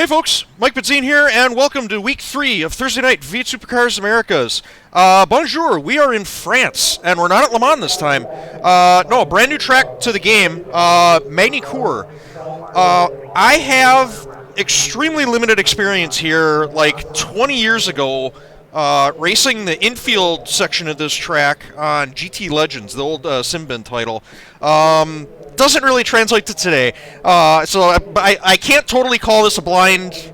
Hey folks, Mike Benzine here, and welcome to week 3 of Thursday night V8 Supercars Americas. Bonjour, we are in France, and we're not at Le Mans this time. No, brand new track to the game, Magny-Cours. I have extremely limited experience here, like 20 years ago, racing the infield section of this track on GT Legends, the old Simbin title. Doesn't really translate to today, so I can't totally call this a blind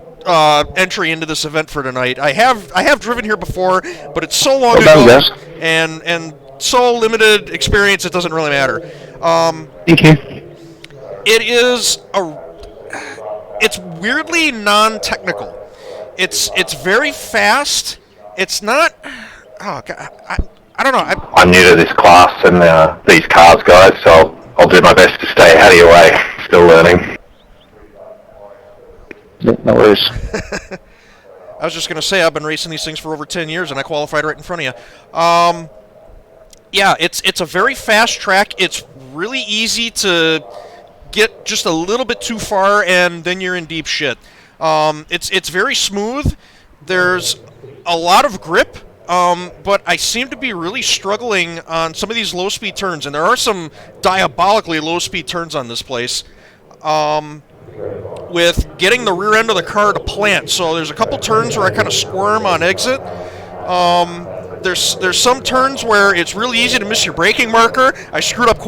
entry into this event for tonight. I have driven here before, but it's so long ago and so limited experience it doesn't really matter. Thank you. It's weirdly non-technical. It's very fast. It's not. Oh God, I don't know. I'm new to this class and these cars, guys, so I'll do my best to stay out of your way. Still learning. No worries. I was just going to say, I've been racing these things for over 10 years, and I qualified right in front of you. Yeah, it's a very fast track. It's really easy to get just a little bit too far, and then you're in deep shit. It's very smooth. There's a lot of grip. But I seem to be really struggling on some of these low-speed turns, and there are some diabolically low-speed turns on this place, with getting the rear end of the car to plant. So there's a couple turns where I kind of squirm on exit. There's some turns where it's really easy to miss your braking marker. I screwed up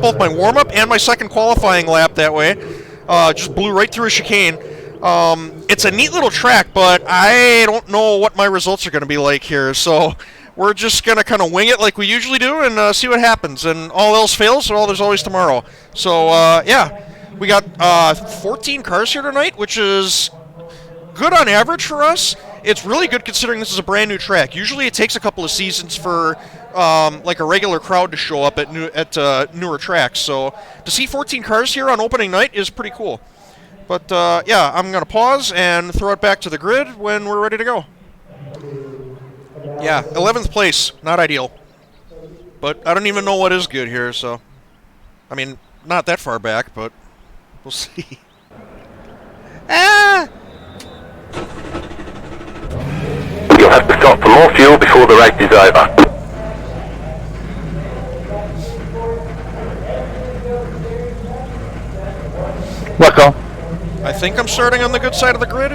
both my warm-up and my second qualifying lap that way. Just blew right through a chicane. It's a neat little track, but I don't know what my results are going to be like here, so we're just going to kind of wing it like we usually do and see what happens. And all else fails, well, there's always tomorrow. So, yeah, we got 14 cars here tonight, which is good on average for us. It's really good considering this is a brand new track. Usually it takes a couple of seasons for like a regular crowd to show up at newer tracks. So to see 14 cars here on opening night is pretty cool. But, yeah, I'm going to pause and throw it back to the grid when we're ready to go. Yeah, 11th place. Not ideal. But I don't even know what is good here, so... I mean, not that far back, but we'll see. Ah! You'll have to stop for more fuel before the race is over. Welcome. I think I'm starting on the good side of the grid.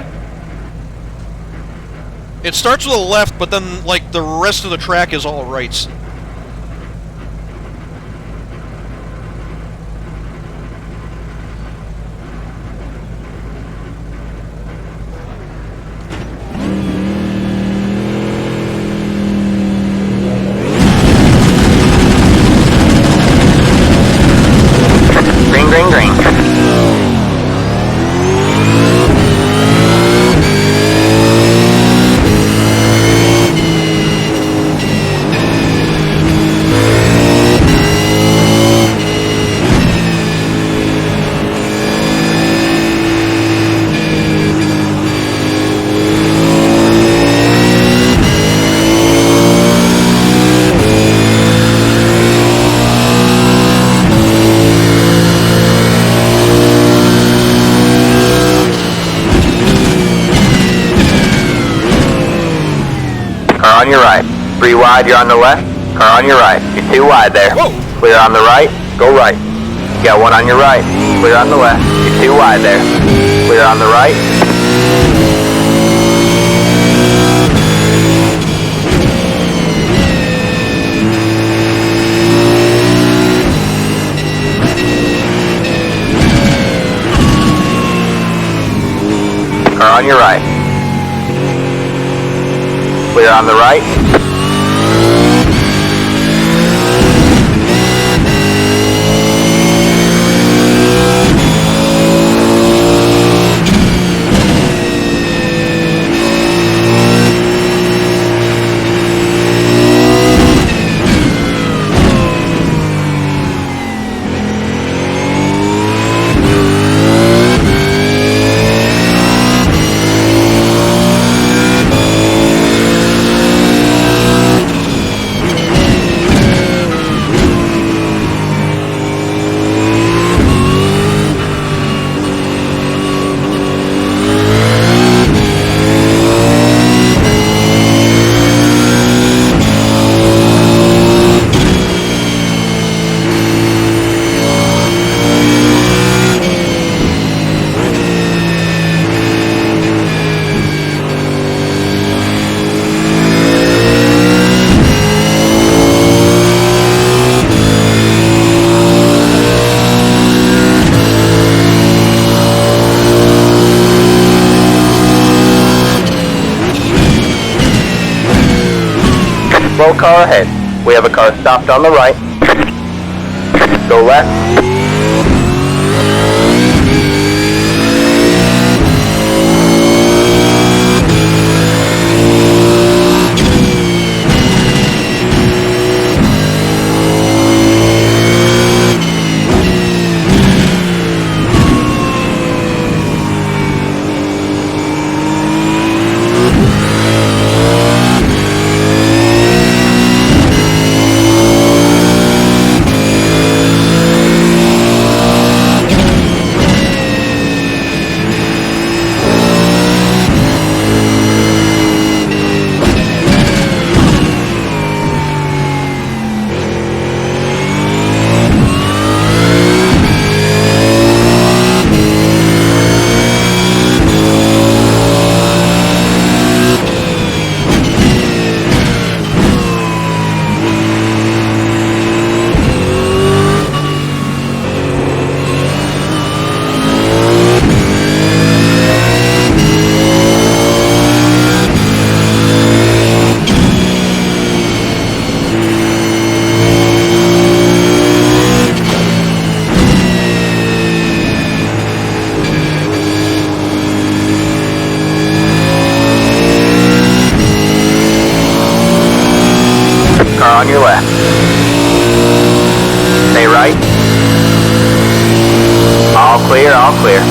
It starts with a left, but then, like, the rest of the track is all rights. Green, green, green. Car on your right. 3 wide, you're on the left. Car on your right. You're 2 wide there. Whoa. Clear on the right, go right. You got 1 on your right. Clear on the left. You're 2 wide there. Clear on the right. Car on your right. Clear on the right. slow car ahead. We have a car stopped on the right. Go left. Car on your left. Stay right. All clear, all clear.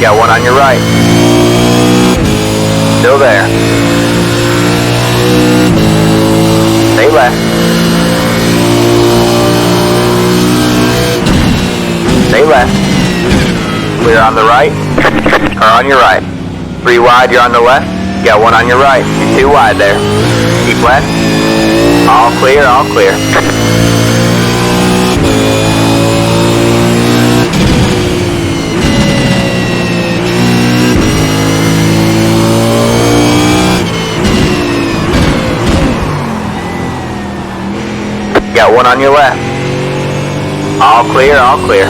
Got one on your right. Still there. Stay left. Stay left. Clear on the right. Or on your right. 3 wide, you're on the left. You got 1 on your right. You're 2 wide there. Keep left. All clear, all clear. Got 1 on your left. All clear, all clear.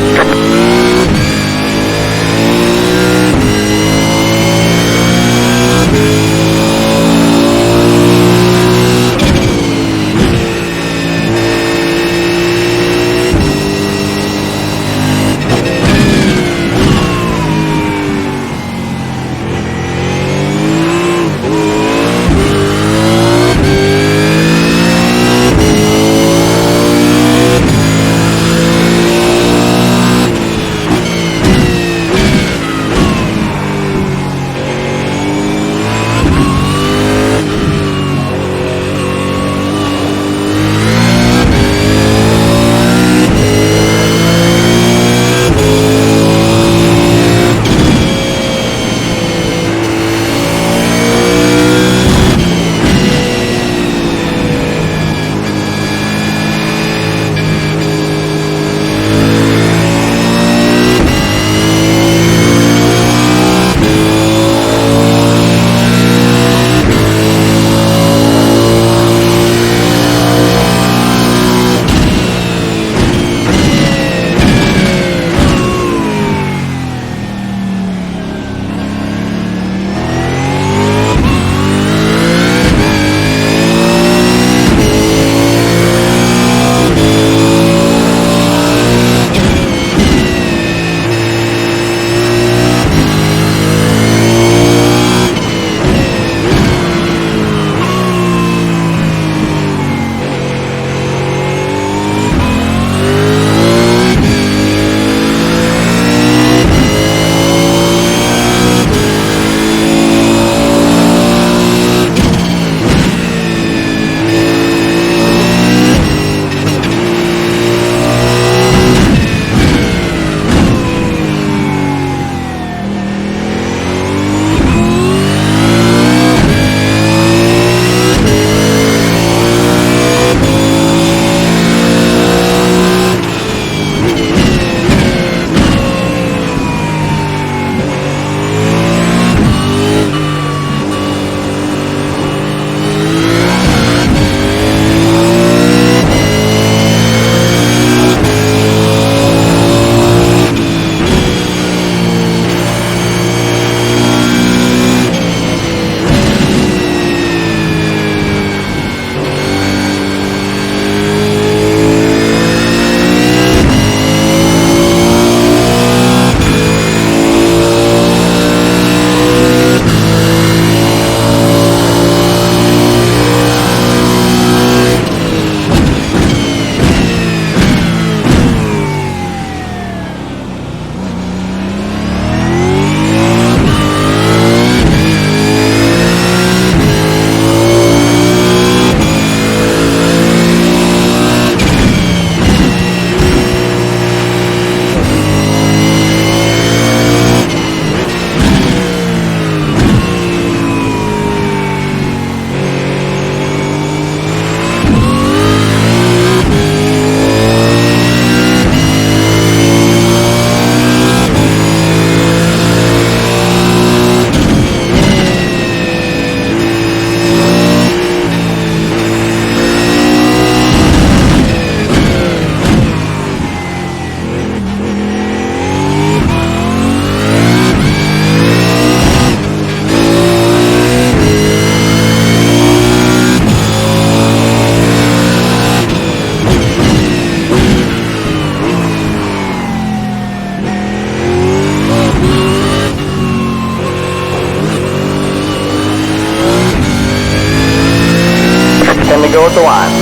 go with the line.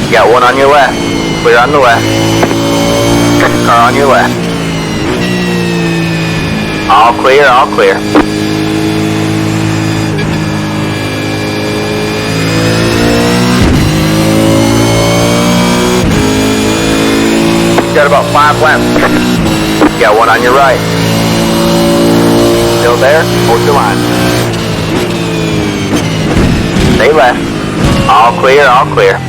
You got one on your left. Clear on the left. Car on your left. All clear, all clear. 5 left. Got one on your right. Still there? Hold your line. Stay left. All clear, all clear.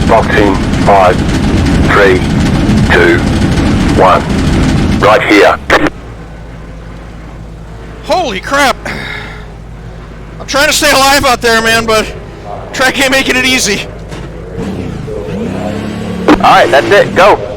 Boxing, 5, 3, 2, 1. Right here. Holy crap! I'm trying to stay alive out there, man, but track ain't making it easy. Alright, that's it. Go.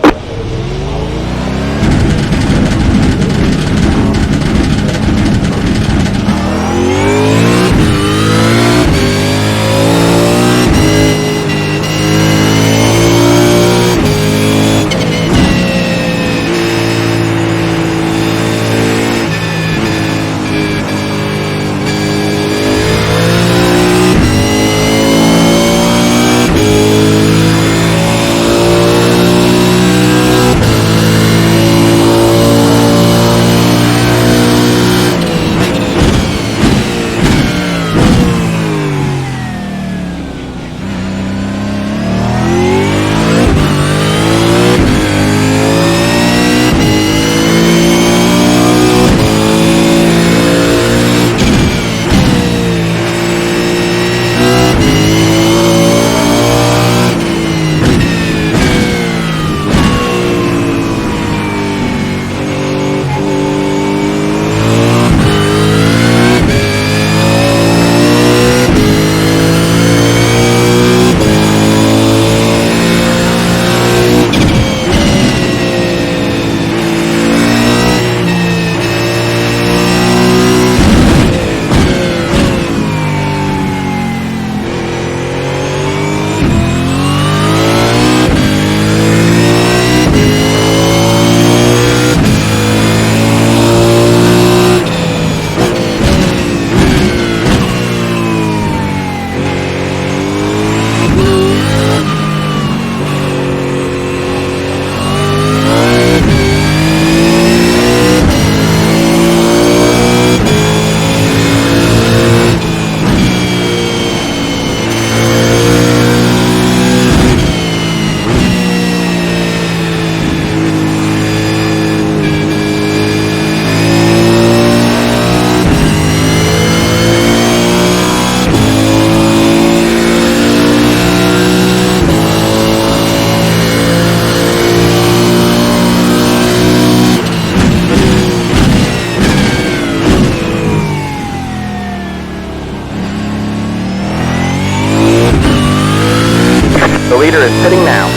The leader is sitting now.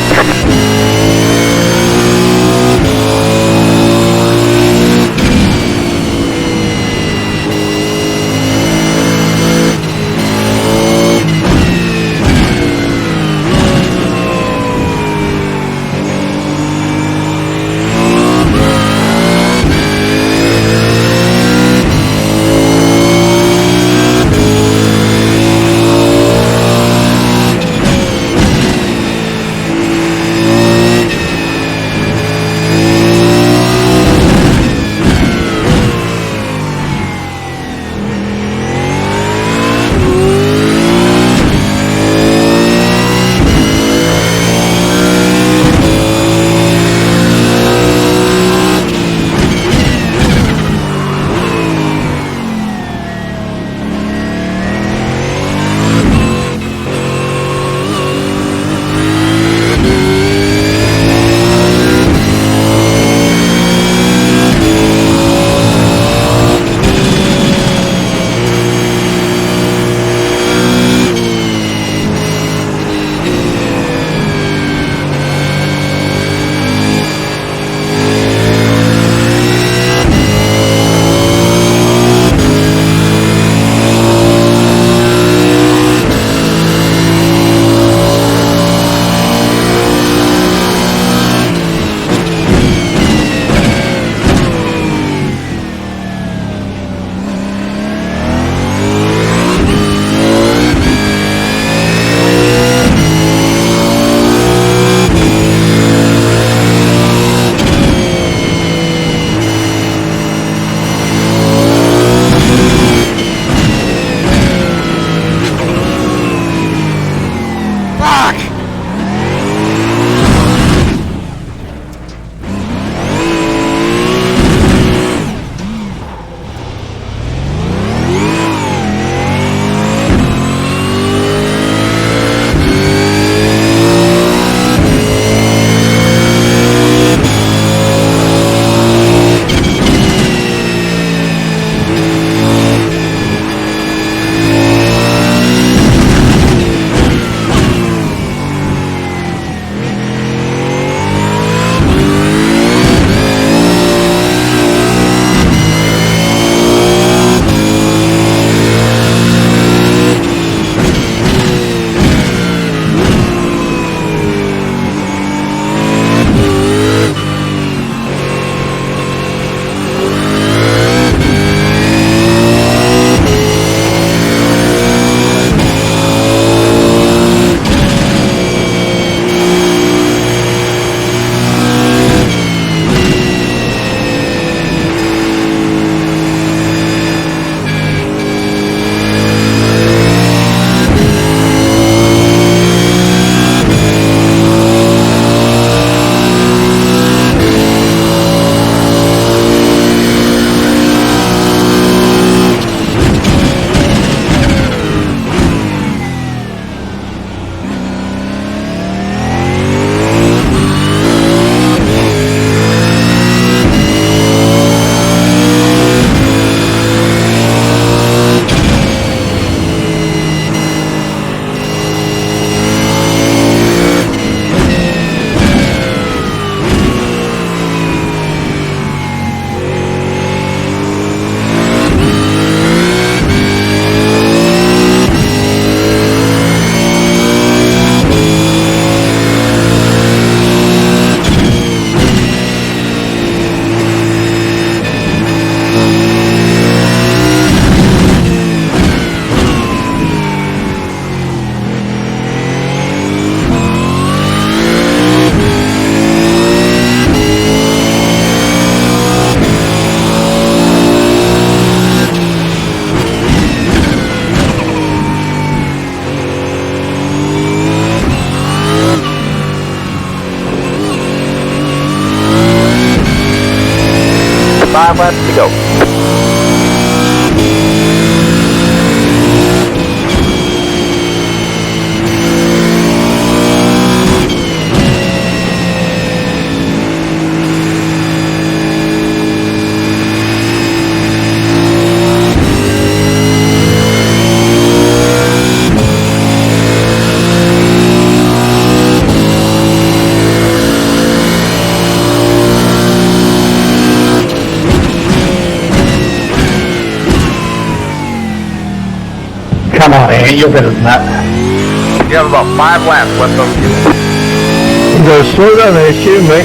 Come on, Andy, you're better than that. You have about 5 laps left on you. You gotta slow down there, excuse me.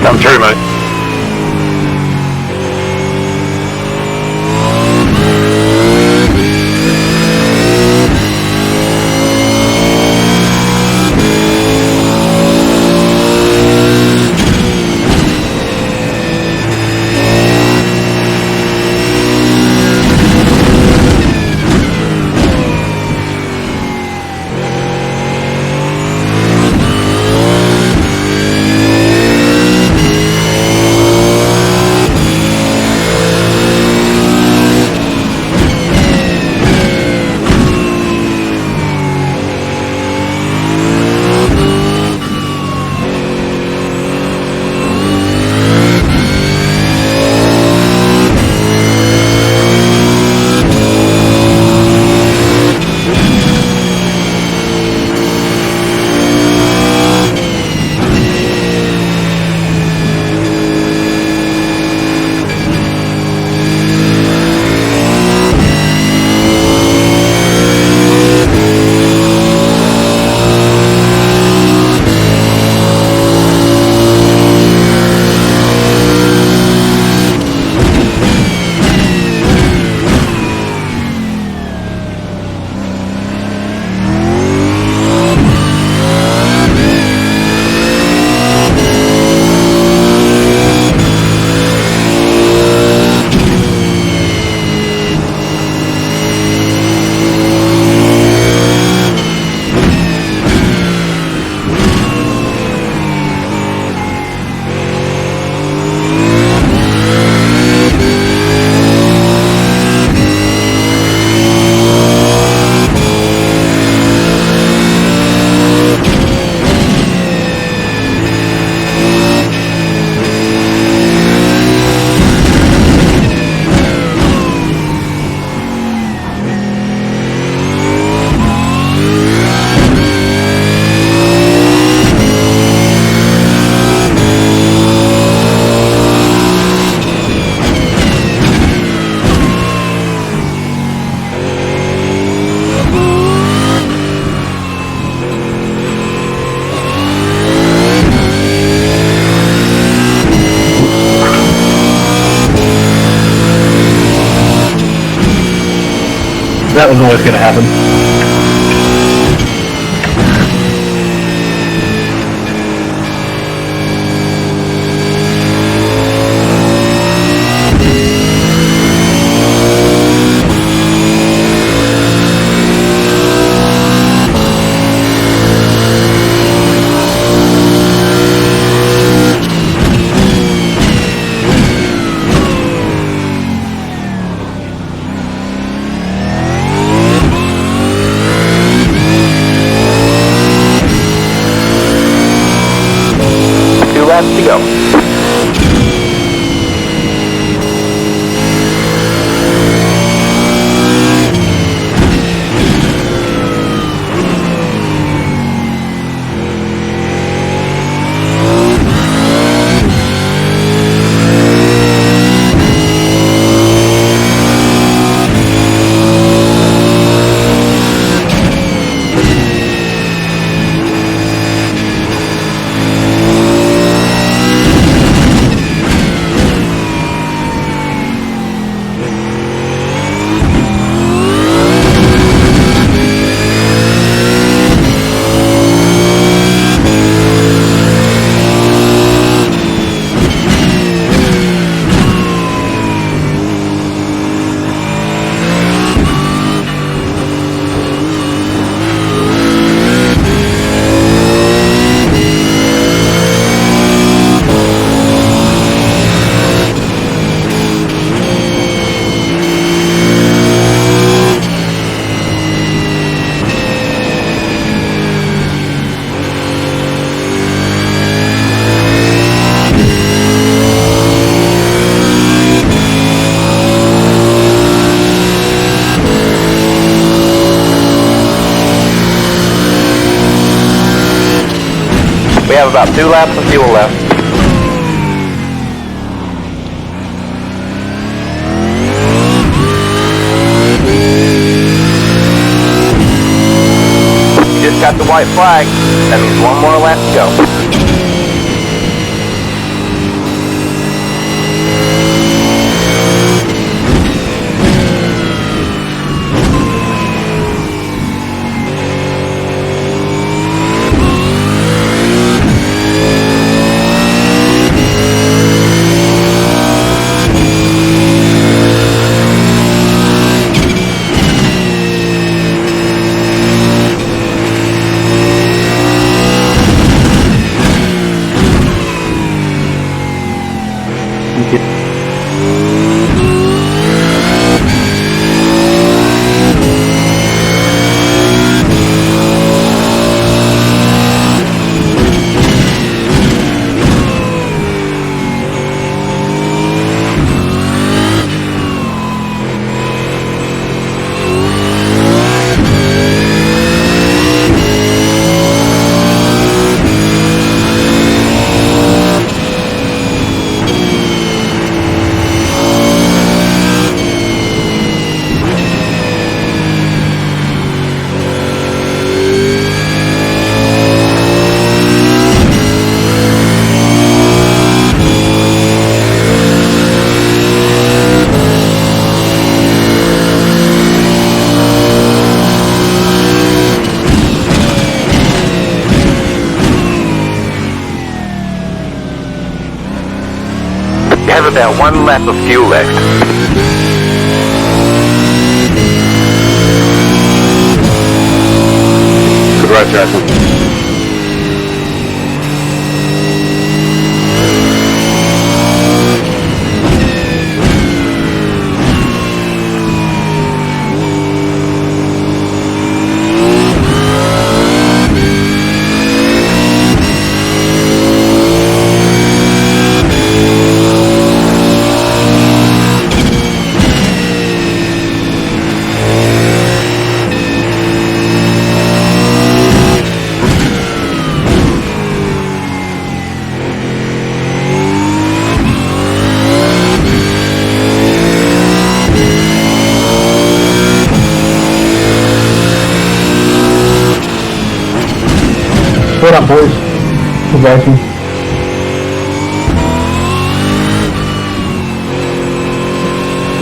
Come through, mate. That was always going to happen. We have about 2 laps of fuel left. You just got the white flag. That means 1 more lap to go. You have about 1 lap of fuel left. Good race, Jason. What up, boys? Good racing.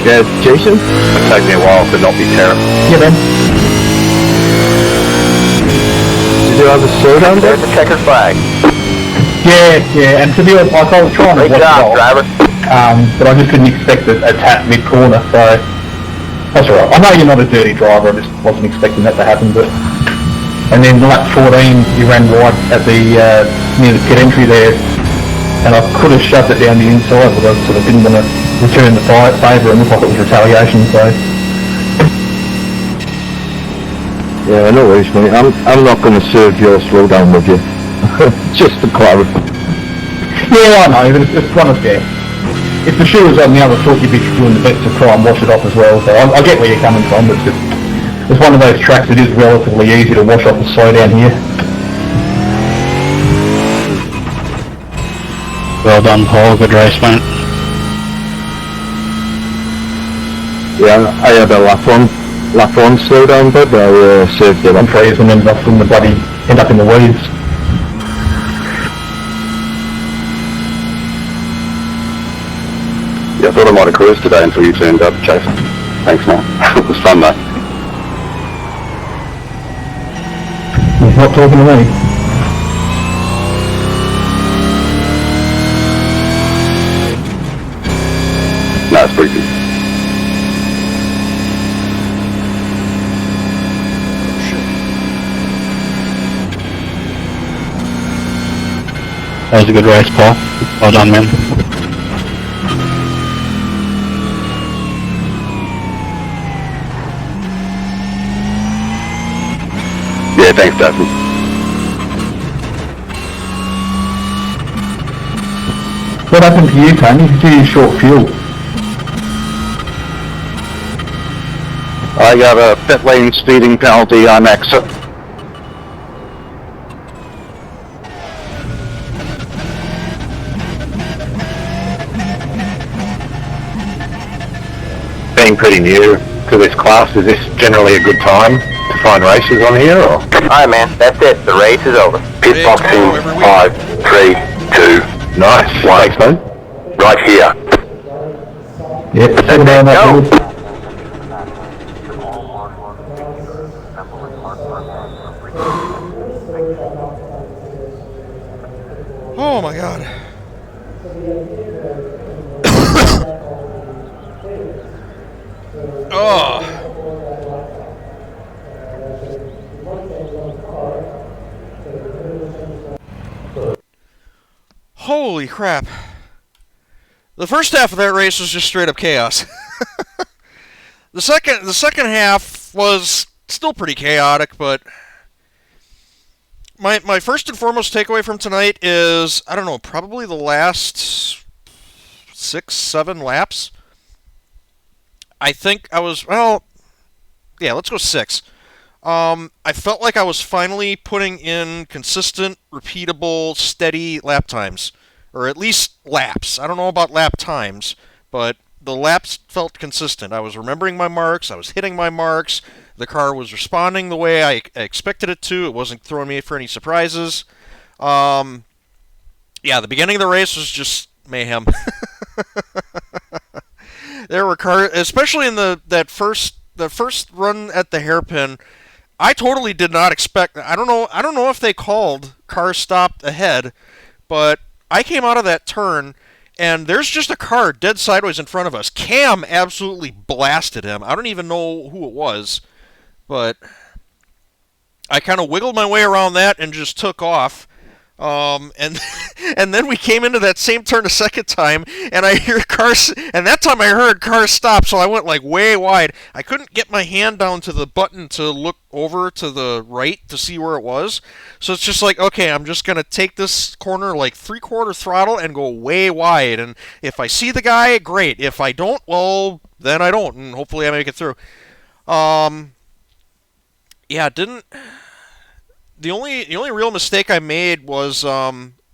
Yeah, Jason? It'll take me a while to not be terrible. Yeah, man. Did you have a slowdown there? There's the checkered flag. Yeah, and to be honest, I was trying to Great watch it job, all, driver. but I just couldn't expect a tap mid-corner, so that's alright. I know you're not a dirty driver, I just wasn't expecting that to happen, but... And then lap 14, you ran wide at the, near the pit entry there, and I could have shoved it down the inside, but I sort of didn't want to return the favour and look like it was retaliation, so... Yeah, no worries, mate. I'm not going to serve your slowdown with you. Just to clarify. Yeah, I know, but it's one of there. If the shoe was on the other foot, you'd be doing the best to try and wash it off as well, so I get where you're coming from, but it's one of those tracks that is relatively easy to wash off the slow down here. Well done, Paul. Good race, mate. Yeah, I had a lap on slowdown, but I saved it. I'm freezing and off in the bloody, end up in the weeds. Yeah, I thought I might have cruised today until you turned up, Jason. Thanks, man. It was fun, mate. He's not talking to me. No, it's pretty good. That was a good race, Paul. Well done, man. Yeah, thanks, Jason. What happened to you, Tony? Did you use short fuel? I got a pit lane speeding penalty on exit. being pretty new to this class, is this generally a good time to find races on here, or? Alright, man, that's it. The race is over. Pit box in 5, 3, 2, Nice. Thanks, man. right here. Yep, That's settle down it, that go. field. Oh my god. Oh. Holy crap. The first half of that race was just straight up chaos. The second half was still pretty chaotic, but my first and foremost takeaway from tonight is, I don't know, probably the last 6-7 laps. I think I was, well, yeah, let's go 6. I felt like I was finally putting in consistent, repeatable, steady lap times. Or at least laps. I don't know about lap times, but the laps felt consistent. I was remembering my marks, I was hitting my marks, the car was responding the way I expected it to, it wasn't throwing me for any surprises. Yeah, the beginning of the race was just mayhem. There were cars, especially in the first run at the hairpin. I totally did not expect. I don't know if they called car stopped ahead, but I came out of that turn and there's just a car dead sideways in front of us. Cam absolutely blasted him. I don't even know who it was, but I kind of wiggled my way around that and just took off. And and then we came into that same turn a second time, and I hear cars, and that time I heard cars stop, so I went like way wide. I couldn't get my hand down to the button to look over to the right to see where it was, so it's just like, okay, I'm just gonna take this corner like 3/4 throttle and go way wide, and if I see the guy, great. If I don't, well, then I don't, and hopefully I make it through. Yeah, didn't. The only real mistake I made was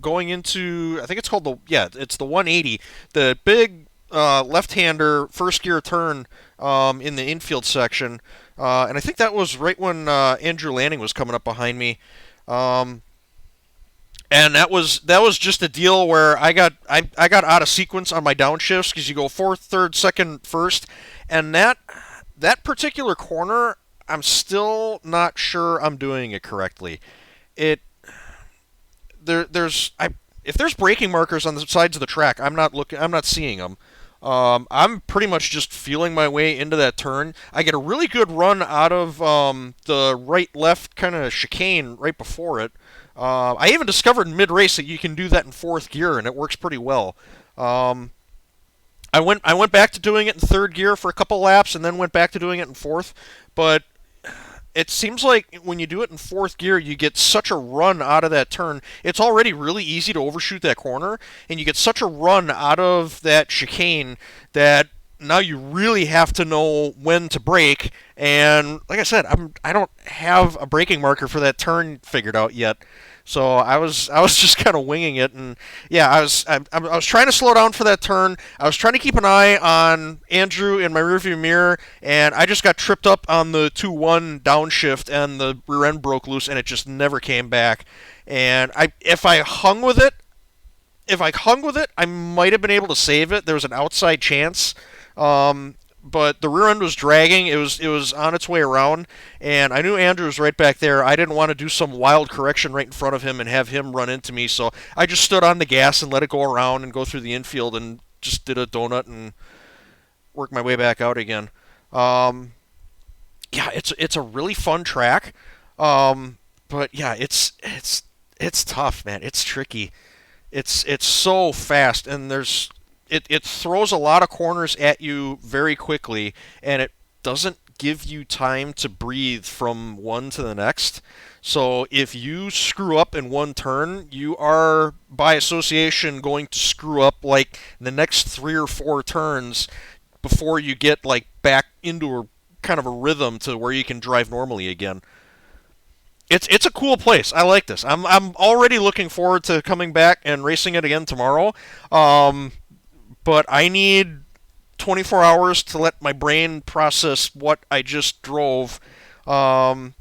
going into, I think it's called it's the 180, the big left-hander first gear turn in the infield section, and I think that was right when Andrew Lanning was coming up behind me, and that was just a deal where I got out of sequence on my downshifts because you go fourth, third, second, first, and that particular corner, I'm still not sure I'm doing it correctly. If there's braking markers on the sides of the track, I'm not seeing them. I'm pretty much just feeling my way into that turn. I get a really good run out of the right-left kind of chicane right before it. I even discovered mid-race that you can do that in fourth gear, and it works pretty well. I went back to doing it in third gear for a couple laps, and then went back to doing it in fourth, but it seems like when you do it in fourth gear, you get such a run out of that turn. It's already really easy to overshoot that corner, and you get such a run out of that chicane that now you really have to know when to brake. And like I said, I don't have a braking marker for that turn figured out yet. So I was just kind of winging it, and yeah, I was trying to slow down for that turn. I was trying to keep an eye on Andrew in my rearview mirror, and I just got tripped up on the 2-1 downshift, and the rear end broke loose, and it just never came back. And if I hung with it, I might have been able to save it. There was an outside chance. But the rear end was dragging. It was on its way around, and I knew Andrew was right back there. I didn't want to do some wild correction right in front of him and have him run into me, so I just stood on the gas and let it go around and go through the infield and just did a donut and worked my way back out again. Yeah, it's a really fun track, but yeah, it's tough, man. It's tricky. It's so fast, and it throws a lot of corners at you very quickly, and it doesn't give you time to breathe from one to the next. So if you screw up in one turn, you are, by association, going to screw up like the next 3 or 4 turns before you get like back into a kind of a rhythm to where you can drive normally again. It's a cool place. I like this. I'm already looking forward to coming back and racing it again tomorrow. But I need 24 hours to let my brain process what I just drove, and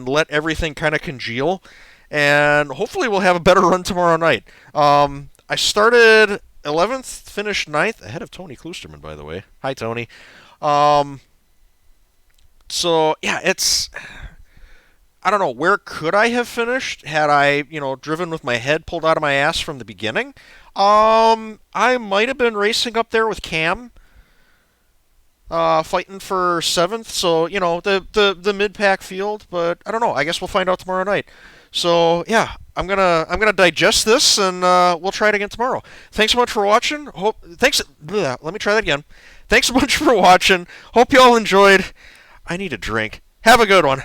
let everything kind of congeal. And hopefully we'll have a better run tomorrow night. I started 11th, finished 9th, ahead of Tony Klusterman, by the way. Hi, Tony. So, yeah, it's... I don't know, where could I have finished had I, driven with my head pulled out of my ass from the beginning? I might have been racing up there with Cam, fighting for 7th, so, the mid-pack field, but I don't know. I guess we'll find out tomorrow night. So, yeah, I'm gonna digest this, and we'll try it again tomorrow. Thanks so much for watching. Let me try that again. Thanks so much for watching. Hope you all enjoyed. I need a drink. Have a good one.